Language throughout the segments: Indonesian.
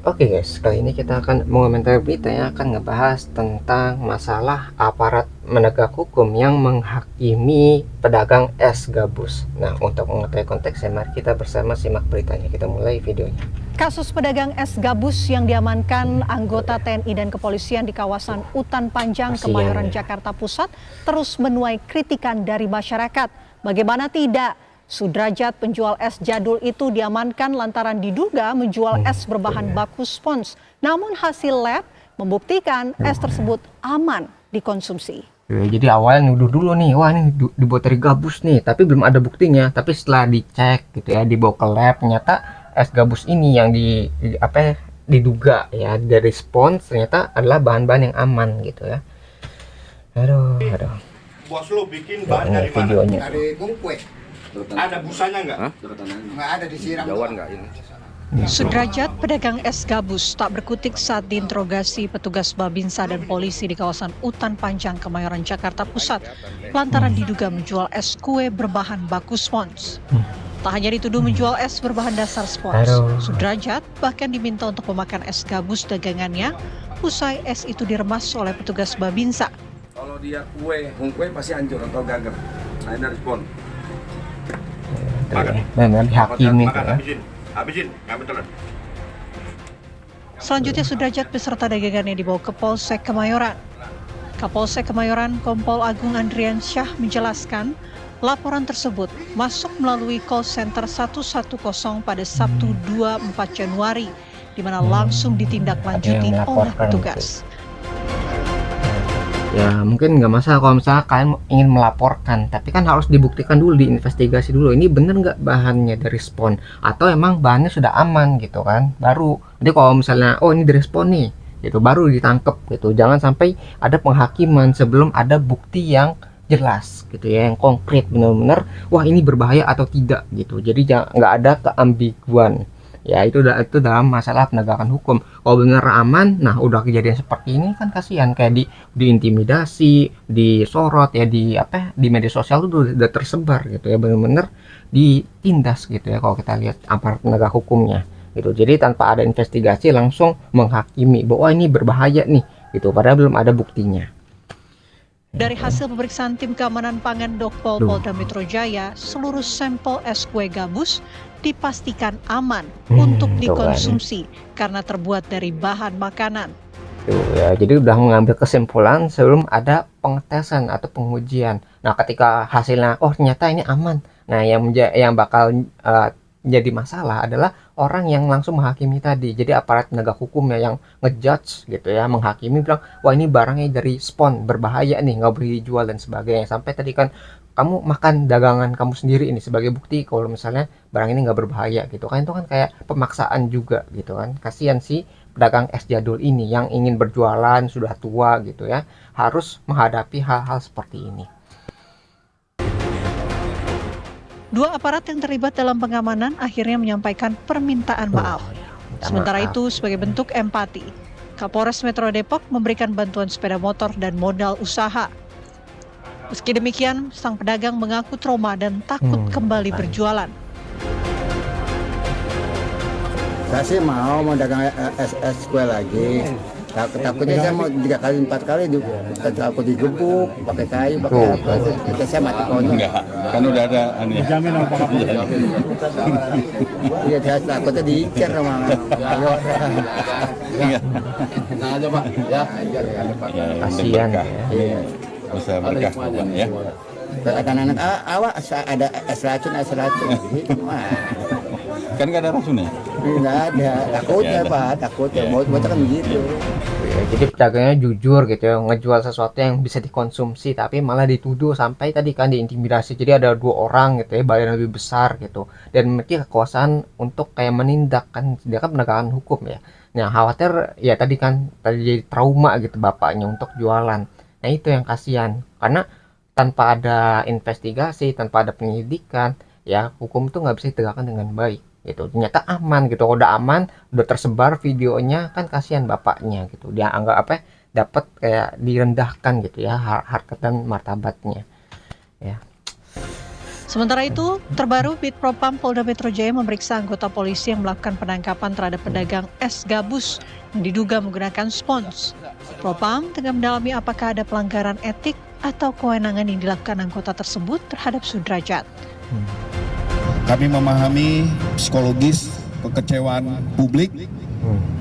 Oke guys, kali ini kita akan mengomentari berita yang akan ngebahas tentang masalah aparat menegak hukum yang menghakimi pedagang es gabus. Nah, untuk mengetahui konteksnya, mari kita bersama simak beritanya. Kita mulai videonya. Kasus pedagang es gabus yang diamankan anggota TNI dan kepolisian di kawasan Utan Panjang, Kemayoran, Jakarta Pusat terus menuai kritikan dari masyarakat. Bagaimana tidak? Sudrajat, penjual es jadul itu diamankan lantaran diduga menjual es berbahan baku spons. Namun hasil lab membuktikan es tersebut aman dikonsumsi. Jadi awalnya nuduh dulu nih, wah ini dibuat dari gabus nih, tapi belum ada buktinya. Tapi setelah dicek gitu ya, dibawa ke lab, ternyata es gabus ini yang diduga ya dari spons ternyata adalah bahan-bahan yang aman gitu ya. Aduh. Bos lu bikin bahan dari mana? Videonya. Dari kue. Ada busanya nggak? Nggak ada, disiram. Jauhan nggak ini? Sudrajat, pedagang es gabus, tak berkutik saat diinterogasi petugas Babinsa dan polisi di kawasan Utan Panjang, Kemayoran, Jakarta Pusat, lantaran diduga menjual es kue berbahan baku spons. Tak hanya dituduh menjual es berbahan dasar spons, Sudrajat bahkan diminta untuk memakan es gabus dagangannya, usai es itu diremas oleh petugas Babinsa. Kalau dia kue pasti hancur atau gagal. Nah, ini respon. Dan dihakimi ya. Habisin, ngambil telur. Selanjutnya Sudrajat beserta dagangannya dibawa ke Polsek Kemayoran. Kapolsek Kemayoran Kompol Agung Andriansyah menjelaskan laporan tersebut masuk melalui call center 110 pada Sabtu 24 Januari, di mana langsung ditindaklanjuti oleh petugas. Ya mungkin nggak masalah kalau misalnya kalian ingin melaporkan, tapi kan harus dibuktikan dulu, diinvestigasi dulu ini bener nggak bahannya dari spon atau emang bahannya sudah aman gitu kan, baru jadi kalau misalnya oh ini dari spon nih gitu baru ditangkap gitu. Jangan sampai ada penghakiman sebelum ada bukti yang jelas gitu ya, yang konkret bener-bener wah ini berbahaya atau tidak gitu. Jadi nggak ada keambiguan ya, itu dalam masalah penegakan hukum. Kalau bener aman, nah udah kejadian seperti ini kan kasihan, kayak diintimidasi, disorot ya, di media sosial itu udah tersebar gitu ya, bener-bener ditindas gitu ya kalau kita lihat aparat penegak hukumnya gitu. Jadi tanpa ada investigasi langsung menghakimi bahwa ini berbahaya nih gitu, padahal belum ada buktinya. Dari hasil pemeriksaan tim keamanan pangan Dokpol Polda Metro Jaya, seluruh sampel es kue gabus dipastikan aman untuk dikonsumsi karena terbuat dari bahan makanan. Tuh, ya, jadi udah mengambil kesimpulan sebelum ada pengetesan atau pengujian. Nah, ketika hasilnya oh ternyata ini aman. Nah, yang bakal jadi masalah adalah orang yang langsung menghakimi tadi. Jadi aparat penegak hukumnya yang ngejudge gitu ya, menghakimi bilang wah ini barangnya dari spon, berbahaya nih, nggak boleh dijual dan sebagainya. Sampai tadi kan kamu makan dagangan kamu sendiri ini sebagai bukti kalau misalnya barang ini nggak berbahaya gitu kan. Itu kan kayak pemaksaan juga gitu kan. Kasihan sih pedagang es jadul ini yang ingin berjualan, sudah tua gitu ya, harus menghadapi hal-hal seperti ini. Dua aparat yang terlibat dalam pengamanan akhirnya menyampaikan permintaan maaf. Sementara itu, sebagai bentuk empati, Kapolres Metro Depok memberikan bantuan sepeda motor dan modal usaha. Meski demikian, sang pedagang mengaku trauma dan takut kembali berjualan. Saya sih mau dagang es kue lagi. Takutnya saya mau 3 kali 4 kali takut digebuk pakai kayu pakai apa. Kita saya mati konyol. Enggak, kan udah ada Dijamin sama Pak Kapolres. Iya, saya takutnya diicar sama orang. Nah aja Pak, ya. Kasihan ya. Usaha berkah Pak ya. Anak-anak awak ada es racun gitu. Kan nggak ada racunnya. Nggak ada, takutnya Pak, takutnya bocah kan begitu. Ya, jadi pedagangnya jujur gitu ya, ngejual sesuatu yang bisa dikonsumsi tapi malah dituduh sampai tadi kan diintimidasi. Jadi ada 2 orang gitu ya, badan lebih besar gitu dan memiliki kekuasaan untuk kayak menindak kan, dia kan penegakan hukum ya. Nah khawatir ya tadi jadi trauma gitu bapaknya untuk jualan. Nah itu yang kasihan, karena tanpa ada investigasi, tanpa ada penyelidikan ya, hukum itu nggak bisa ditegakkan dengan baik gitu. Ternyata aman gitu, udah aman, udah tersebar videonya, kan kasihan bapaknya gitu, dia anggap dapat kayak direndahkan gitu ya, harkat dan martabatnya ya. Sementara itu, terbaru Bid Propam Polda Metro Jaya memeriksa anggota polisi yang melakukan penangkapan terhadap pedagang es gabus yang diduga menggunakan spons. Propam tengah mendalami apakah ada pelanggaran etik atau kewenangan yang dilakukan anggota tersebut terhadap Sudrajat. Kami memahami psikologis kekecewaan publik.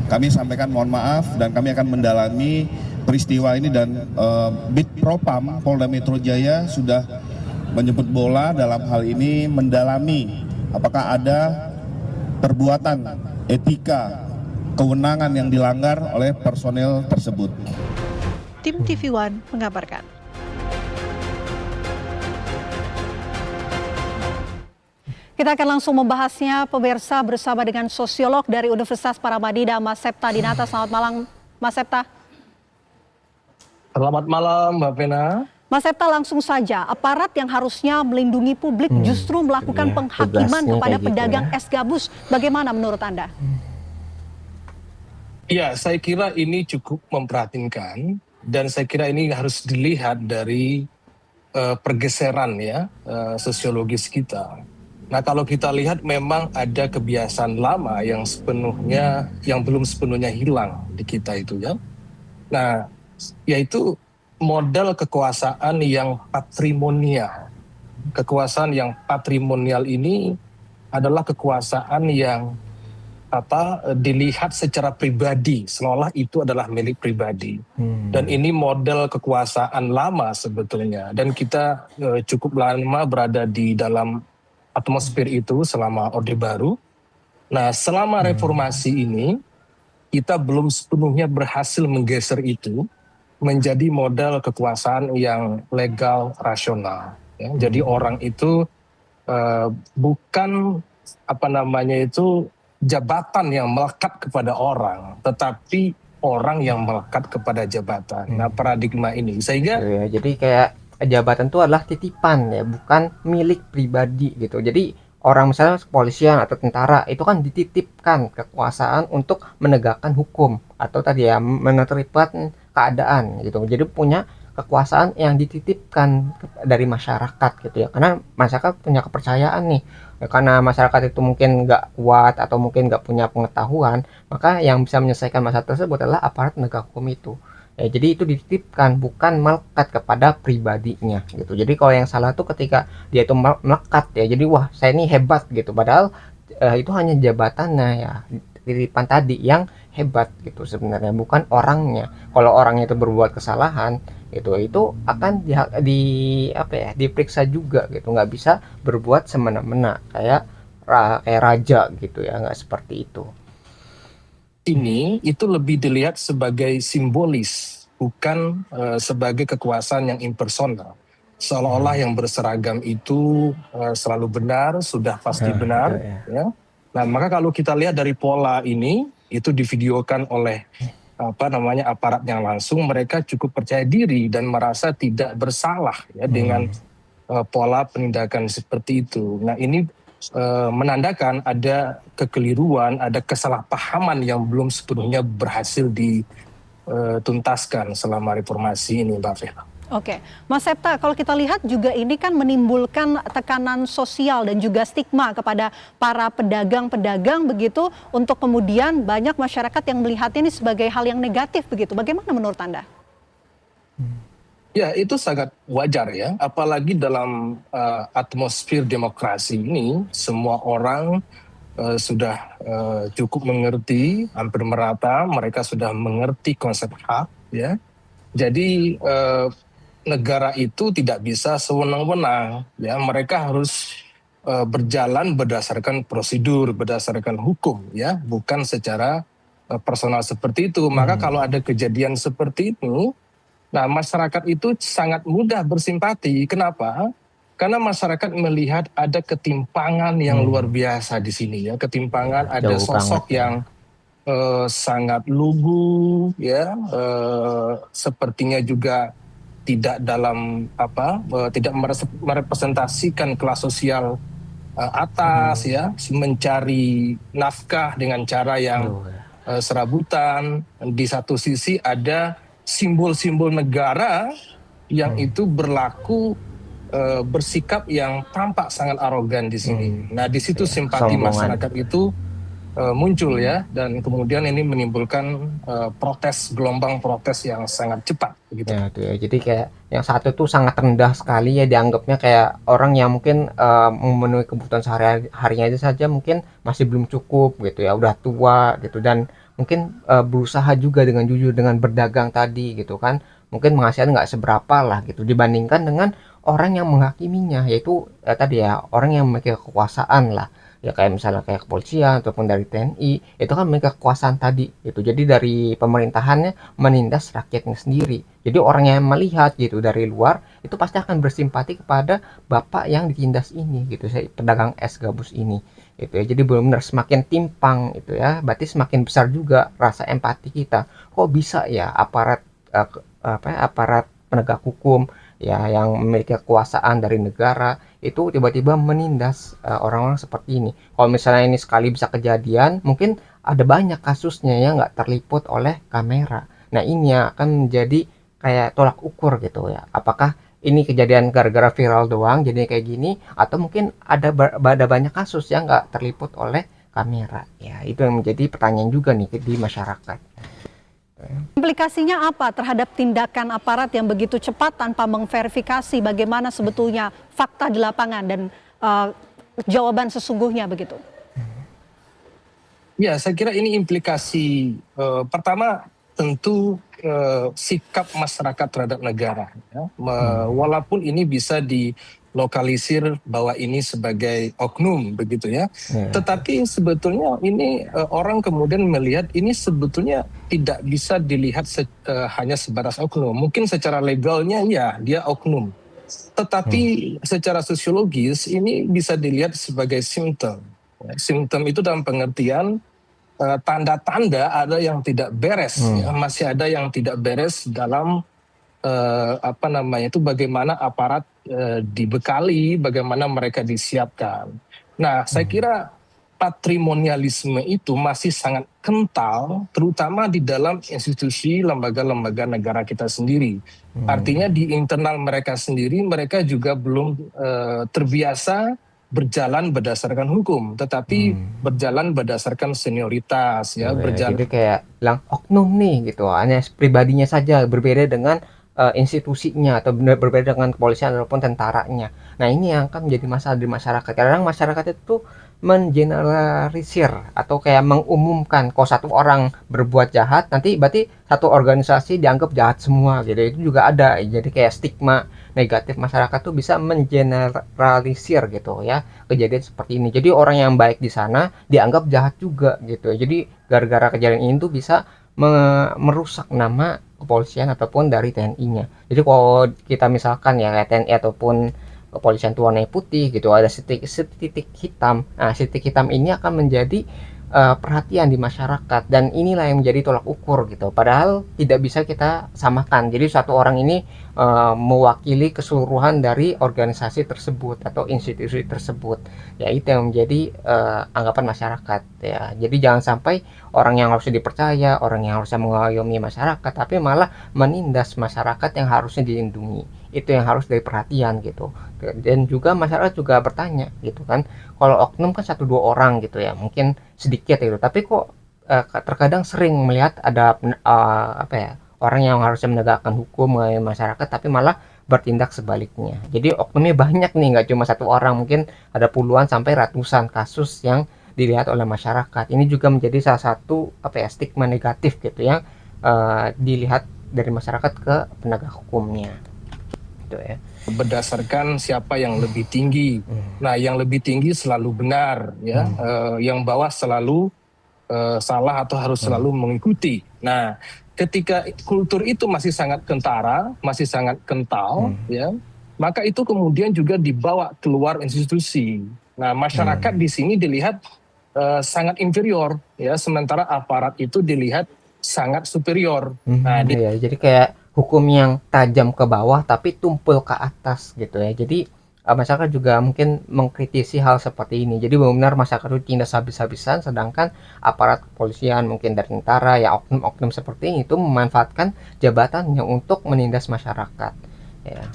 Kami sampaikan mohon maaf dan kami akan mendalami peristiwa ini dan Bid Propam Polda Metro Jaya sudah menjemput bola dalam hal ini mendalami apakah ada perbuatan etika kewenangan yang dilanggar oleh personel tersebut. Tim TV One mengabarkan. Kita akan langsung membahasnya pemirsa bersama dengan sosiolog dari Universitas Paramadina, Mas Septa Dinata. Selamat malam, Mas Septa. Selamat malam, Mbak Vena. Mas Septa, langsung saja, aparat yang harusnya melindungi publik justru melakukan penghakiman kepada pedagang es gabus. Bagaimana menurut Anda? Ya, saya kira ini cukup memprihatinkan dan saya kira ini harus dilihat dari pergeseran ya sosiologis kita. Nah, kalau kita lihat memang ada kebiasaan lama yang belum sepenuhnya hilang di kita itu ya. Nah, yaitu model kekuasaan yang patrimonial. Kekuasaan yang patrimonial ini adalah kekuasaan yang dilihat secara pribadi, seolah itu adalah milik pribadi. Dan ini model kekuasaan lama sebetulnya. Dan kita cukup lama berada di dalam atmosfer itu selama Orde Baru. Nah, selama reformasi ini, kita belum sepenuhnya berhasil menggeser itu menjadi model kekuasaan yang legal, rasional. Ya. Jadi orang itu bukan jabatan yang melekat kepada orang, tetapi orang yang melekat kepada jabatan. Nah, paradigma ini sehingga jadi kayak jabatan itu adalah titipan ya, bukan milik pribadi gitu. Jadi orang misalnya kepolisian atau tentara itu kan dititipkan kekuasaan untuk menegakkan hukum atau tadi ya menertibkan keadaan gitu. Jadi punya kekuasaan yang dititipkan dari masyarakat gitu ya, karena masyarakat punya kepercayaan nih ya, karena masyarakat itu mungkin nggak kuat atau mungkin nggak punya pengetahuan, maka yang bisa menyelesaikan masalah tersebut adalah aparat penegak hukum itu ya. Jadi itu dititipkan, bukan melekat kepada pribadinya gitu. Jadi kalau yang salah tuh ketika dia itu melekat ya, jadi wah saya ini hebat gitu, padahal itu hanya jabatannya ya, titipan tadi yang hebat gitu sebenarnya, bukan orangnya. Kalau orangnya itu berbuat kesalahan itu akan diperiksa juga gitu, nggak bisa berbuat semena-mena kayak raja gitu ya, nggak seperti itu. Itu lebih dilihat sebagai simbolis, bukan sebagai kekuasaan yang impersonal. Seolah-olah yang berseragam itu selalu benar, sudah pasti benar. Ya. Nah, maka kalau kita lihat dari pola ini, itu divideokan oleh aparat yang langsung, mereka cukup percaya diri dan merasa tidak bersalah ya dengan pola penindakan seperti itu. Nah, ini menandakan ada kekeliruan, ada kesalahpahaman yang belum sepenuhnya berhasil dituntaskan selama reformasi ini, Mbak Vela. Oke, Mas Septa, kalau kita lihat juga ini kan menimbulkan tekanan sosial dan juga stigma kepada para pedagang-pedagang begitu, untuk kemudian banyak masyarakat yang melihatnya ini sebagai hal yang negatif begitu. Bagaimana menurut Anda? Ya, itu sangat wajar ya, apalagi dalam atmosfer demokrasi ini, semua orang sudah cukup mengerti, hampir merata, mereka sudah mengerti konsep hak ya. Jadi negara itu tidak bisa sewenang-wenang ya, mereka harus berjalan berdasarkan prosedur, berdasarkan hukum ya, bukan secara personal seperti itu. Maka kalau ada kejadian seperti itu, nah, masyarakat itu sangat mudah bersimpati. Kenapa? Karena masyarakat melihat ada ketimpangan yang luar biasa di sini ya. Ketimpangan, ada sosok yang sangat lugu ya, sepertinya juga tidak tidak merepresentasikan kelas sosial atas ya, mencari nafkah dengan cara yang serabutan. Di satu sisi ada simbol-simbol negara yang itu berlaku bersikap yang tampak sangat arogan di sini. Nah, di situ Ya, simpati kesombongan. masyarakat itu muncul ya, dan kemudian ini menimbulkan gelombang protes yang sangat cepat gitu. Ya, tuh ya. Jadi kayak yang satu tuh sangat rendah sekali ya, dianggapnya kayak orang yang mungkin memenuhi kebutuhan sehari-harinya aja saja mungkin masih belum cukup gitu ya, udah tua gitu, dan mungkin berusaha juga dengan jujur dengan berdagang tadi gitu kan, mungkin penghasilan nggak seberapa lah gitu dibandingkan dengan orang yang menghakiminya, yaitu tadi ya orang yang memiliki kekuasaan lah, ya kayak misalnya kayak kepolisian ataupun dari TNI, itu kan memiliki kekuasaan tadi gitu. Jadi dari pemerintahannya menindas rakyatnya sendiri. Jadi orang yang melihat gitu dari luar itu pasti akan bersimpati kepada bapak yang ditindas ini gitu, saya pedagang es gabus ini gitu ya. Jadi benar-benar semakin timpang itu ya, berarti semakin besar juga rasa empati kita. Kok bisa ya aparat aparat penegak hukum ya yang memiliki kekuasaan dari negara itu tiba-tiba menindas orang-orang seperti ini. Kalau misalnya ini sekali bisa kejadian, mungkin ada banyak kasusnya yang nggak terliput oleh kamera. Nah ini yang akan menjadi kayak tolak ukur gitu ya. Apakah ini kejadian gara-gara viral doang jadi kayak gini, atau mungkin ada banyak kasus yang nggak terliput oleh kamera. Ya itu yang menjadi pertanyaan juga nih di masyarakat. Implikasinya apa terhadap tindakan aparat yang begitu cepat tanpa memverifikasi bagaimana sebetulnya fakta di lapangan dan jawaban sesungguhnya begitu? Ya, saya kira ini implikasi pertama tentu sikap masyarakat terhadap negara. Ya. Walaupun ini bisa dilokalisir bahwa ini sebagai oknum begitu ya, tetapi sebetulnya ini orang kemudian melihat ini sebetulnya tidak bisa dilihat hanya sebatas oknum. Mungkin secara legalnya ya dia oknum, tetapi secara sosiologis ini bisa dilihat sebagai simptom. Simptom itu dalam pengertian tanda-tanda ada yang tidak beres, ya, masih ada yang tidak beres dalam bagaimana aparat dibekali, bagaimana mereka disiapkan. Nah, saya kira patrimonialisme itu masih sangat kental, terutama di dalam institusi lembaga-lembaga negara kita sendiri. Artinya di internal mereka sendiri, mereka juga belum terbiasa berjalan berdasarkan hukum, tetapi berjalan berdasarkan senioritas, ya, berjalan. Jadi kayak bilang oknum nih gitu, hanya pribadinya saja, berbeda dengan institusinya atau berbeda dengan kepolisian ataupun tentaranya. Nah ini yang akan menjadi masalah di masyarakat. Kadang masyarakat itu mengeneralisir atau kayak mengumumkan kalau satu orang berbuat jahat, nanti berarti satu organisasi dianggap jahat semua gitu. Itu juga ada, jadi kayak stigma negatif masyarakat tuh bisa mengeneralisir gitu ya kejadian seperti ini. Jadi orang yang baik di sana dianggap jahat juga gitu. Jadi gara-gara kejadian ini tuh bisa merusak nama kepolisian ataupun dari TNI-nya. Jadi kalau kita misalkan ya kayak TNI ataupun kepolisian itu warnanya putih gitu, ada titik hitam. Nah, titik hitam ini akan menjadi perhatian di masyarakat, dan inilah yang menjadi tolak ukur gitu. Padahal tidak bisa kita samakan. Jadi satu orang ini mewakili keseluruhan dari organisasi tersebut atau institusi tersebut. Ya itu yang menjadi anggapan masyarakat ya. Jadi jangan sampai orang yang harusnya dipercaya, orang yang harusnya mengayomi masyarakat, tapi malah menindas masyarakat yang harusnya dilindungi. Itu yang harus dari perhatian gitu. Dan juga masyarakat juga bertanya gitu kan, kalau oknum kan 1-2 orang gitu ya, mungkin sedikit gitu, tapi kok terkadang sering melihat ada orang yang harusnya menegakkan hukum mengayomi masyarakat tapi malah bertindak sebaliknya. Jadi oknumnya banyak nih, nggak cuma 1 orang, mungkin ada puluhan sampai ratusan kasus yang dilihat oleh masyarakat. Ini juga menjadi salah satu stigma negatif gitu yang dilihat dari masyarakat ke penegak hukumnya gitu ya. Berdasarkan siapa yang lebih tinggi. Nah, yang lebih tinggi selalu benar, ya. Yang bawah selalu salah atau harus selalu mengikuti. Nah, ketika kultur itu masih sangat kentara, masih sangat kental, ya, maka itu kemudian juga dibawa keluar institusi. Nah, masyarakat di sini dilihat sangat inferior, ya, sementara aparat itu dilihat sangat superior. Nah, ya, jadi kayak hukum yang tajam ke bawah tapi tumpul ke atas gitu ya. Jadi masyarakat juga mungkin mengkritisi hal seperti ini. Jadi benar-benar masyarakat itu tindas habis-habisan, sedangkan aparat kepolisian mungkin dari tentara ya, oknum-oknum seperti ini itu memanfaatkan jabatannya untuk menindas masyarakat ya.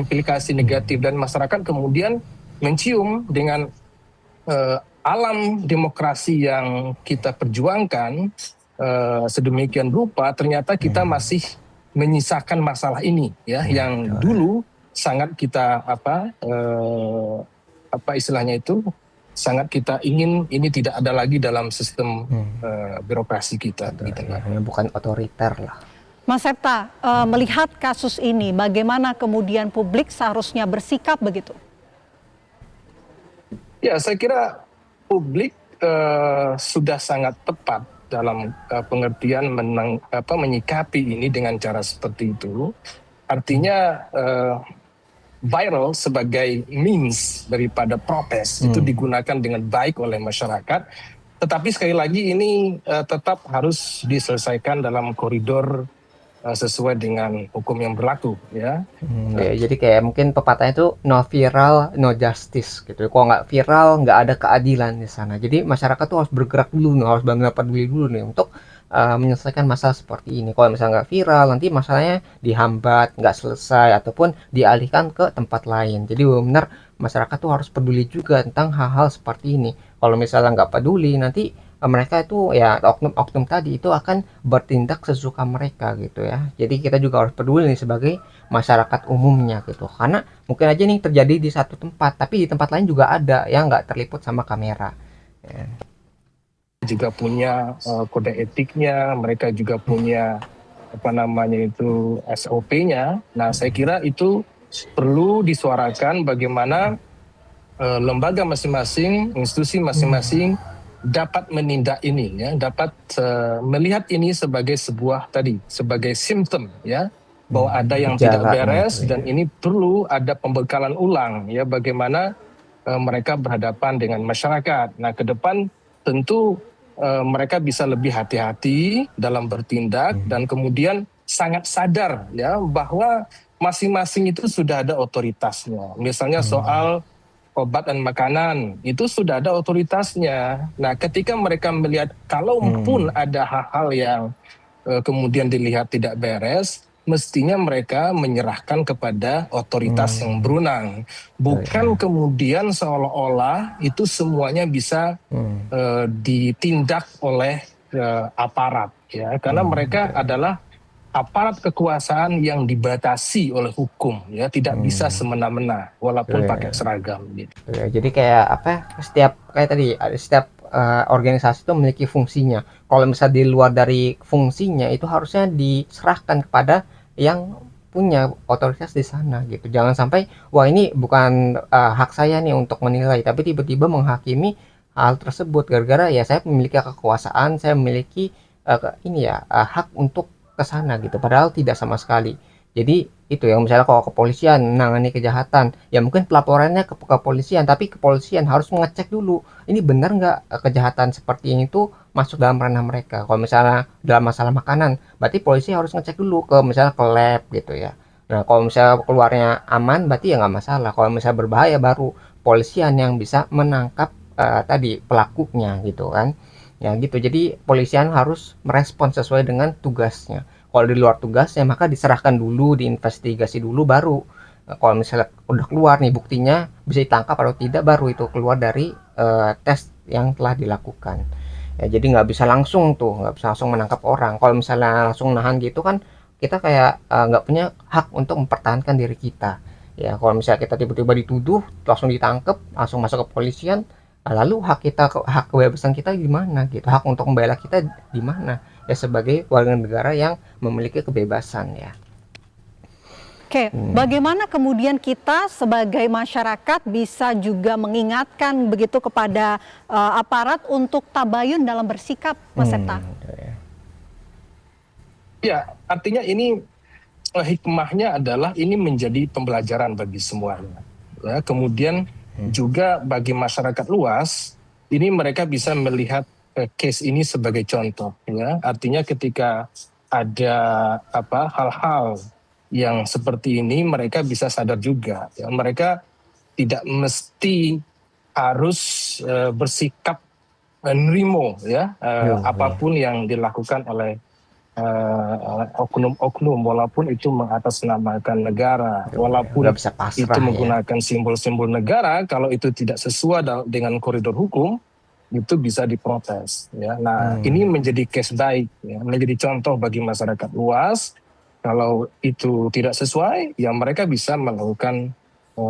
implikasi negatif, dan masyarakat kemudian mencium dengan alam demokrasi yang kita perjuangkan sedemikian rupa, ternyata kita masih menyisakan masalah ini ya, yang dulu sangat kita apa istilahnya itu, sangat kita ingin ini tidak ada lagi dalam sistem birokrasi kita. Gitu. Bukan otoriter lah. Mas Septa, melihat kasus ini, bagaimana kemudian publik seharusnya bersikap begitu? Ya, saya kira publik sudah sangat tepat dalam pengertian menyikapi ini dengan cara seperti itu. Artinya viral sebagai means daripada protes itu digunakan dengan baik oleh masyarakat. Tetapi sekali lagi ini tetap harus diselesaikan dalam koridor sesuai dengan hukum yang berlaku ya. Ya, jadi kayak mungkin pepatahnya itu no viral no justice gitu. Kalau nggak viral nggak ada keadilan di sana. Jadi masyarakat tuh harus bergerak dulu nih, harus benar-benar peduli dulu nih untuk menyelesaikan masalah seperti ini. Kalau misalnya nggak viral, nanti masalahnya dihambat, nggak selesai, ataupun dialihkan ke tempat lain. Jadi benar-benar masyarakat tuh harus peduli juga tentang hal-hal seperti ini. Kalau misalnya nggak peduli, nanti mereka itu ya oknum-oknum tadi itu akan bertindak sesuka mereka gitu ya. Jadi kita juga harus peduli nih sebagai masyarakat umumnya gitu. Karena mungkin aja nih terjadi di satu tempat, tapi di tempat lain juga ada yang nggak terliput sama kamera. Ya. Juga punya kode etiknya, mereka juga punya SOP-nya. Nah, saya kira itu perlu disuarakan bagaimana lembaga masing-masing, institusi masing-masing dapat menindak ini ya, dapat melihat ini sebagai sebagai simptom ya, bahwa ada yang tidak beres dan ini perlu ada pembekalan ulang ya, bagaimana mereka berhadapan dengan masyarakat. Nah, ke depan tentu mereka bisa lebih hati-hati dalam bertindak dan kemudian sangat sadar ya bahwa masing-masing itu sudah ada otoritasnya. Misalnya soal obat dan makanan itu sudah ada otoritasnya. Nah, ketika mereka melihat kalaupun ada hal-hal yang kemudian dilihat tidak beres, mestinya mereka menyerahkan kepada otoritas yang berwenang. Bukan kemudian seolah-olah itu semuanya bisa ditindak oleh aparat ya, karena mereka adalah aparat kekuasaan yang dibatasi oleh hukum ya, tidak bisa semena-mena walaupun pakai seragam gitu. Ya, jadi kayak setiap organisasi itu memiliki fungsinya. Kalau misalnya di luar dari fungsinya itu harusnya diserahkan kepada yang punya otoritas di sana gitu. Jangan sampai wah ini bukan hak saya nih untuk menilai, tapi tiba-tiba menghakimi hal tersebut gara-gara ya saya memiliki kekuasaan, saya memiliki hak untuk ke sana gitu, padahal tidak sama sekali. Jadi itu yang misalnya kalau kepolisian menangani kejahatan, ya mungkin pelaporannya ke kepolisian, tapi kepolisian harus mengecek dulu ini benar nggak kejahatan seperti ini tuh masuk dalam ranah mereka. Kalau misalnya dalam masalah makanan, berarti polisi harus ngecek dulu ke misalnya ke lab gitu ya. Nah, kalau misalnya keluarnya aman, berarti ya nggak masalah. Kalau misalnya berbahaya, baru polisian yang bisa menangkap pelakunya gitu kan. Ya gitu, jadi polisian harus merespon sesuai dengan tugasnya. Kalau di luar tugasnya maka diserahkan dulu, diinvestigasi dulu, baru kalau misalnya udah keluar nih buktinya bisa ditangkap atau tidak, baru itu keluar dari tes yang telah dilakukan. Ya, jadi nggak bisa langsung menangkap orang. Kalau misalnya langsung nahan gitu kan kita kayak nggak punya hak untuk mempertahankan diri kita. Ya, kalau misalnya kita tiba-tiba dituduh langsung ditangkap, langsung masuk ke polisian, lalu hak kebebasan kita gimana gitu, hak untuk membela kita di mana ya sebagai warga negara yang memiliki kebebasan ya. Oke, bagaimana kemudian kita sebagai masyarakat bisa juga mengingatkan begitu kepada aparat untuk tabayun dalam bersikap, Mas Septa? Ya, artinya ini hikmahnya adalah ini menjadi pembelajaran bagi semuanya. Ya, kemudian juga bagi masyarakat luas, ini mereka bisa melihat case ini sebagai contoh. Ya, artinya ketika ada hal-hal yang seperti ini, mereka bisa sadar juga. Ya, mereka tidak mesti harus bersikap nerimo ya, apapun yang dilakukan oleh oknum-oknum, walaupun itu mengatasnamakan negara, walaupun Nggak bisa pasrah itu ya. menggunakan simbol-simbol negara, kalau itu tidak sesuai dengan koridor hukum, itu bisa diprotes. Ya. Nah, ini menjadi case baik, ya, menjadi contoh bagi masyarakat luas. Kalau itu tidak sesuai, ya mereka bisa melakukan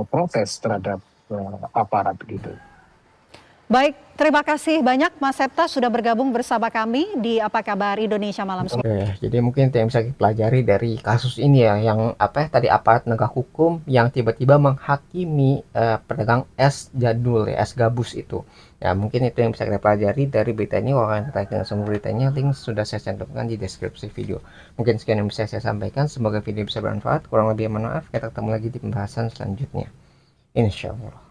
protes terhadap aparat gitu. Baik, terima kasih banyak Mas Septa sudah bergabung bersama kami di Apa Kabar Indonesia Malam. Oke, jadi mungkin yang bisa kita pelajari dari kasus ini ya, yang tadi aparat penegak hukum yang tiba-tiba menghakimi pedagang es jadul ya, es gabus itu. Ya mungkin itu yang bisa kita pelajari dari berita ini. Kalau kalian tertarik dengan sumber beritanya, link sudah saya cantumkan di deskripsi video. Mungkin sekian yang bisa saya sampaikan. Semoga video bisa bermanfaat. Kurang lebih mohon maaf. Kita ketemu lagi di pembahasan selanjutnya. Insya Allah.